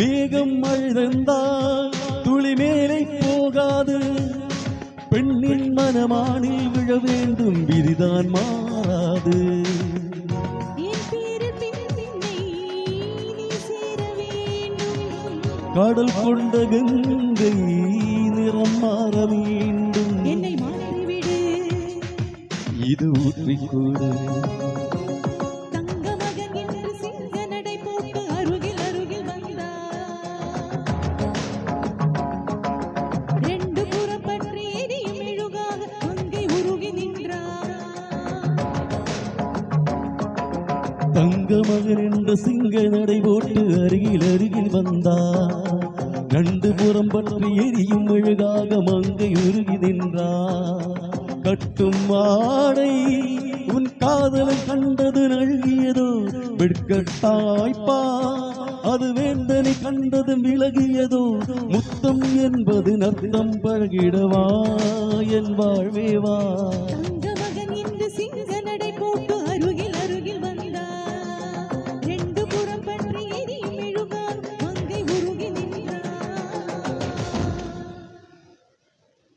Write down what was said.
மேகம் அழுதந்தால் துளி மேலே போகாது. பெண்ணின் மனமானில் விழ வேண்டும், விதிதான் மாறாது. கடல் கொண்ட கங்கை நிறம் மாற வேண்டும். என்னை மாற்றிவிடு, இது ஊற்றிக்கூடு. தங்க மகன் என்று சிங்க நடை போட்டு அருகில் அருகில் வந்தார். ரெண்டு புறம் பற்றி எரியும் மெழுகாக அங்கே உருகி நின்றார். தங்க மகன் என்ற சிங்க நடை போட்டு அருகில் அருகில் வந்தார். ரெண்டு புறம் பற்றி எரியும் மெழுகாக மங்கை உருகி நின்றார். கட்டும் ஆடை உன் காதலை கண்டது நழுகியதோ, வெட்கத்தாய்ப்பா அது வேந்தனை கண்டது விலகியதோ. முத்தம் என்பது நர்த்தம் பழகிடவா என் வாழ்வேவா. தங்க மகன் என்று சிங்க